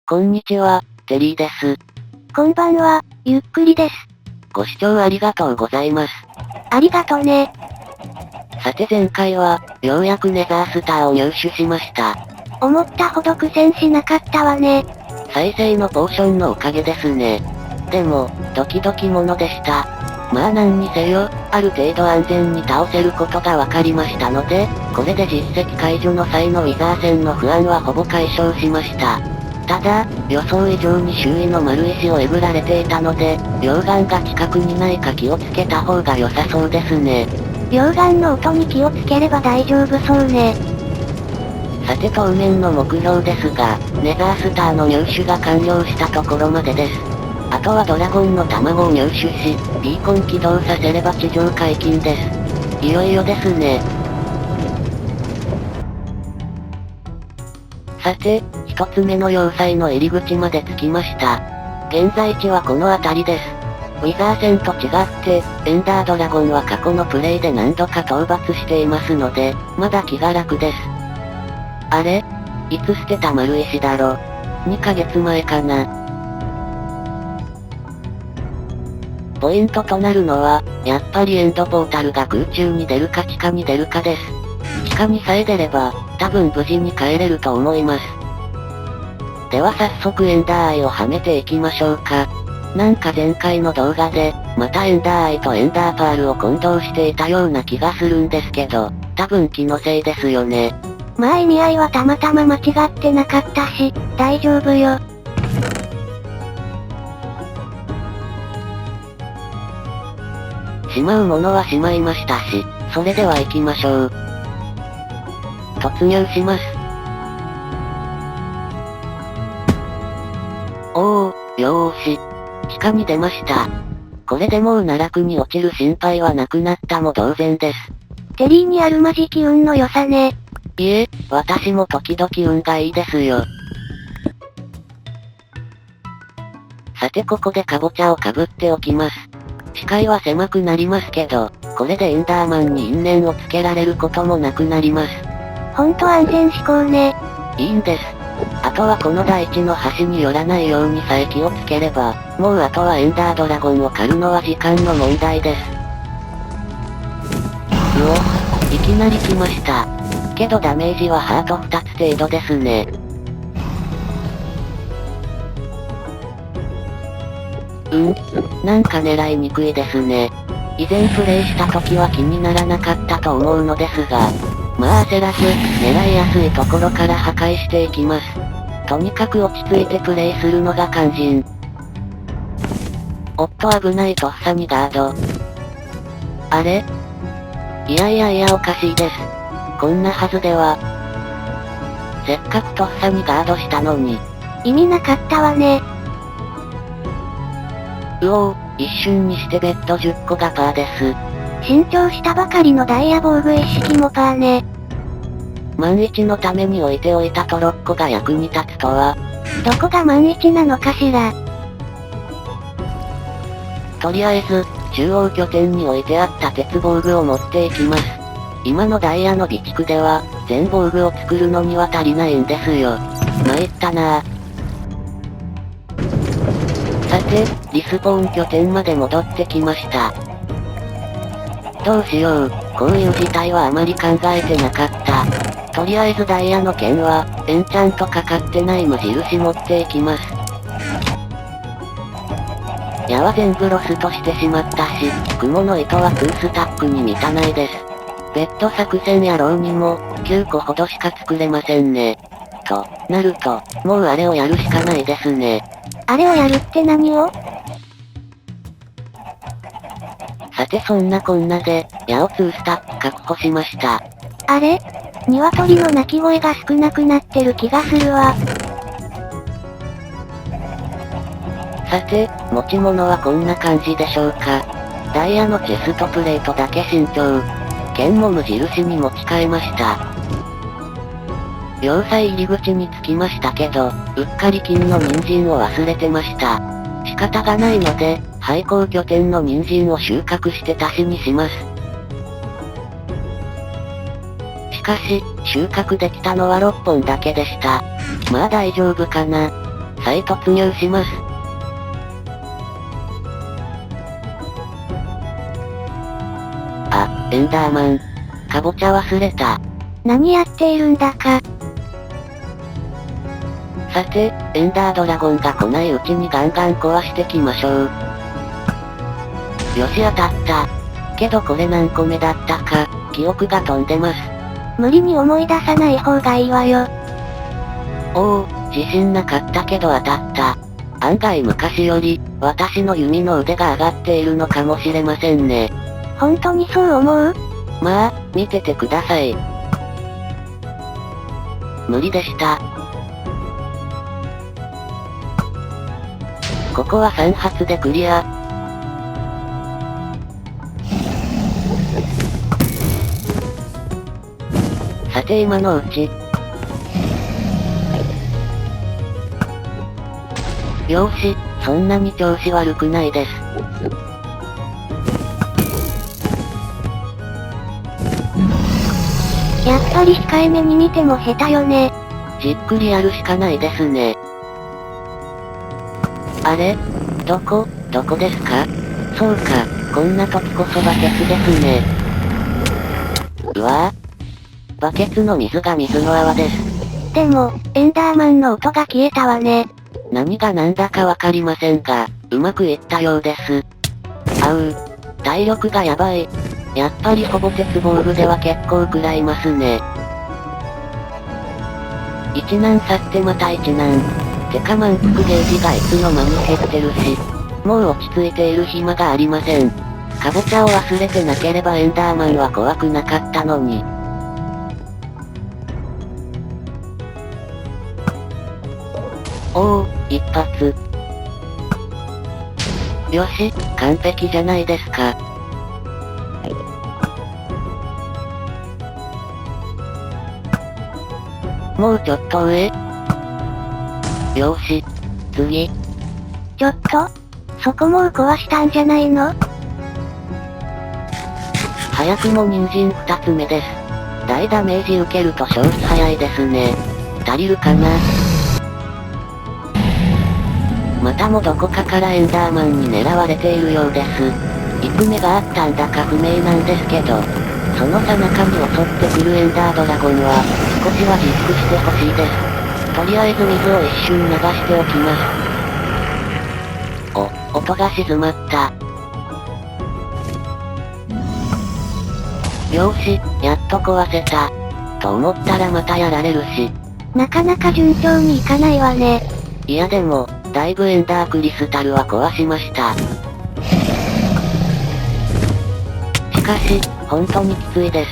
こんにちは、テリーです。こんばんは、ゆっくりです。ご視聴ありがとうございます。ありがとね。さて前回は、ようやくネザースターを入手しました。思ったほど苦戦しなかったわね。再生のポーションのおかげですね。でも、ドキドキものでした。まあ何にせよ、ある程度安全に倒せることが分かりましたので、これで実績解除の際のウィザー戦の不安はほぼ解消しました。ただ、予想以上に周囲の丸石をえぐられていたので、溶岩が近くにないか気をつけた方が良さそうですね。溶岩の音に気をつければ大丈夫そうね。さて当面の目標ですが、ネザースターの入手が完了したところまでです。あとはドラゴンの卵を入手し、ビーコン起動させれば地上解禁です。いよいよですね。さて、一つ目の要塞の入り口まで着きました。現在地はこの辺りです。ウィザー戦と違って、エンダードラゴンは過去のプレイで何度か討伐していますので、まだ気が楽です。あれ？いつ捨てた丸石だろ。2ヶ月前かな。ポイントとなるのは、やっぱりエンドポータルが空中に出るか地下に出るかです。地下にさえ出れば、多分無事に帰れると思います。では早速エンダーアイをはめていきましょうか。なんか前回の動画で、またエンダーアイとエンダーパールを混同していたような気がするんですけど、多分気のせいですよね。まあ意味合いはたまたま間違ってなかったし、大丈夫よ。しまうものはしまいましたし、それでは行きましょう。突入します。おー、よーし。地下に出ました。これでもう奈落に落ちる心配はなくなったも同然です。テリーにあるまじき運の良さね。いえ、私も時々運がいいですよ。さてここでカボチャをかぶっておきます。視界は狭くなりますけど、これでエンダーマンに因縁をつけられることもなくなります。ほんと安全志向ね。いいんです。あとはこの大地の端に寄らないようにさえ気をつければ、もうあとはエンダードラゴンを狩るのは時間の問題です。うお、いきなり来ました。けどダメージはハート2つ程度ですね。なんか狙いにくいですね。以前プレイした時は気にならなかったと思うのですが、まあ焦らず、狙いやすいところから破壊していきます。とにかく落ち着いてプレイするのが肝心。おっと危ないとっさにガード。あれ？いやおかしいです。こんなはずでは。せっかくとっさにガードしたのに。意味なかったわね。うおー、一瞬にしてベッド10個がパーです。新調したばかりのダイヤ防具一式もパーね。万一のために置いておいたトロッコが役に立つとは。どこが万一なのかしら。とりあえず、中央拠点に置いてあった鉄防具を持っていきます。今のダイヤの備蓄では、全防具を作るのには足りないんですよ。参ったなぁ。さて、リスポーン拠点まで戻ってきました。どうしよう、こういう事態はあまり考えてなかった。とりあえずダイヤの剣は、エンチャントかかってない無印持っていきます。矢は全部ロストしてしまったし、雲の糸は2スタックに満たないです。ベッド作戦やろうにも、9個ほどしか作れませんね。と、なると、もうあれをやるしかないですね。あれをやるって何を？さてそんなこんなで、矢を2スタック確保しました。あれ？鶏の鳴き声が少なくなってる気がするわ。さて、持ち物はこんな感じでしょうか。ダイヤのチェストプレートだけ新調。剣も無印に持ち替えました。要塞入り口に着きましたけど、うっかり金の人参を忘れてました。仕方がないので、廃校拠点の人参を収穫して足しにします。しかし、収穫できたのは6本だけでした。まあ大丈夫かな。再突入します。あ、エンダーマン。かぼちゃ忘れた。何やっているんだか。さて、エンダードラゴンが来ないうちにガンガン壊してきましょう。よし当たった。けどこれ何個目だったか、記憶が飛んでます。無理に思い出さない方がいいわよ。おお、自信なかったけど当たった。案外昔より、私の弓の腕が上がっているのかもしれませんね。本当にそう思う？まあ、見ててください。無理でした。ここは3発でクリア。さて今のうち。よーし、そんなに調子悪くないです。やっぱり控えめに見ても下手よね。じっくりやるしかないですね。あれ？どこですか？そうか、こんな時こそバケツですね。うわぁ。バケツの水が水の泡です。でも、エンダーマンの音が消えたわね。何が何だかわかりませんが、うまくいったようです。あう。体力がやばい。やっぱりほぼ鉄防具では結構食らいますね。一難去ってまた一難。てか満腹ゲージがいつの間に減ってるし、もう落ち着いている暇がありません。かぼちゃを忘れてなければエンダーマンは怖くなかったのに。おお、一発。よし、完璧じゃないですか。もうちょっと上。よーし、次。ちょっと？そこもう壊したんじゃないの？早くも人参2つ目です。大ダメージ受けると消費早いですね。足りるかな？またもどこかからエンダーマンに狙われているようです。いつ目があったんだか不明なんですけど、その最中に襲ってくるエンダードラゴンは、少しはじっくしてほしいです。とりあえず水を一瞬流しておきます。お、音が静まった。よーし、やっと壊せた。と思ったらまたやられるし。なかなか順調にいかないわね。いやでも、だいぶエンダークリスタルは壊しました。しかし、本当にきついです。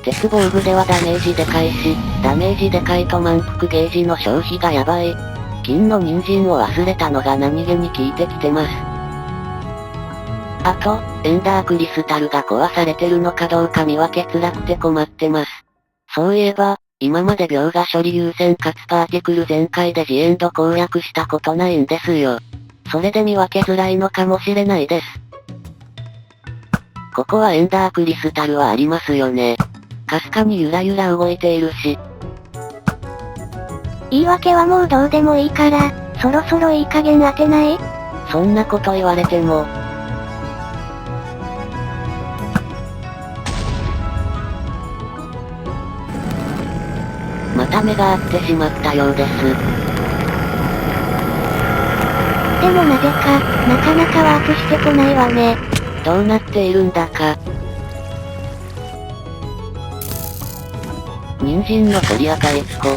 鉄防具ではダメージでかいし、ダメージでかいと満腹ゲージの消費がやばい。金の人参を忘れたのが何気に効いてきてます。あと、エンダークリスタルが壊されてるのかどうか見分けづらくて困ってます。そういえば、今まで描画処理優先かつパーティクル全開でジエンド攻略したことないんですよ。それで見分けづらいのかもしれないです。ここはエンダークリスタルはありますよね。かすかにゆらゆら動いているし。言い訳はもうどうでもいいから、そろそろいい加減当てない？そんなこと言われても。また目が合ってしまったようです。でもなぜか、なかなかワープしてこないわね。どうなっているんだか。人参の鳥赤1個。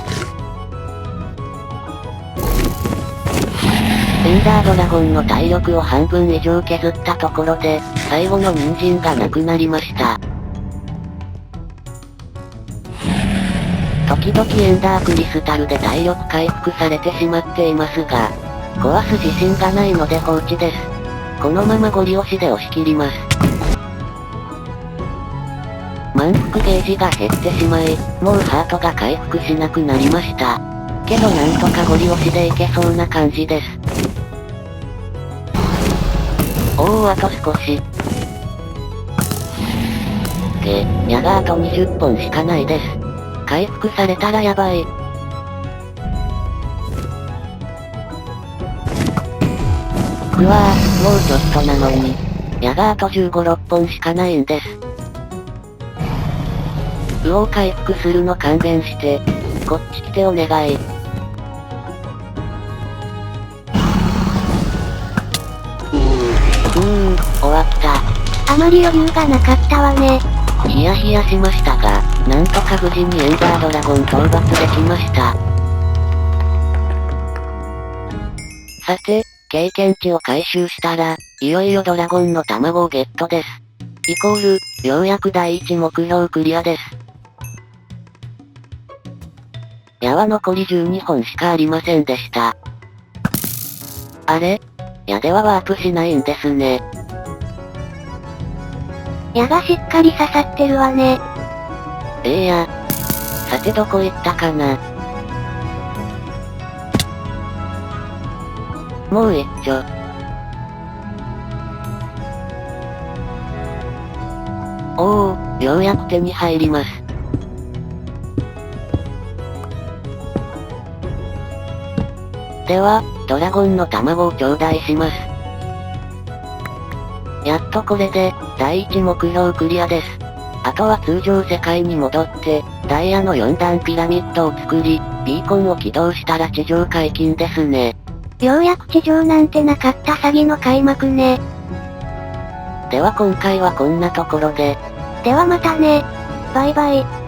エンダードラゴンの体力を半分以上削ったところで、最後の人参がなくなりました。時々エンダークリスタルで体力回復されてしまっていますが、壊す自信がないので放置です。このままゴリ押しで押し切ります。満腹ゲージが減ってしまい、もうハートが回復しなくなりました。けどなんとかゴリ押しでいけそうな感じです。おお、あと少し。矢があと20本しかないです。回復されたらやばい。うわぁ、もうちょっとなのに。矢があと15、6本しかないんです。魚を回復するの勘弁して。こっち来てお願い。終わった。あまり余裕がなかったわね。ヒヤヒヤしましたが、なんとか無事にエンダードラゴン討伐できました。さて、経験値を回収したら、いよいよドラゴンの卵をゲットです。イコール、ようやく第一目標クリアです。矢は残り12本しかありませんでした。あれ？矢ではワープしないんですね。矢がしっかり刺さってるわね。や。さてどこ行ったかな。もう一丁。おお、ようやく手に入ります。では、ドラゴンの卵を頂戴します。やっとこれで、第一目標クリアです。あとは通常世界に戻って、ダイヤの4段ピラミッドを作り、ビーコンを起動したら地上解禁ですね。ようやく地上なんてなかった詐欺の開幕ね。では今回はこんなところで。ではまたね。バイバイ。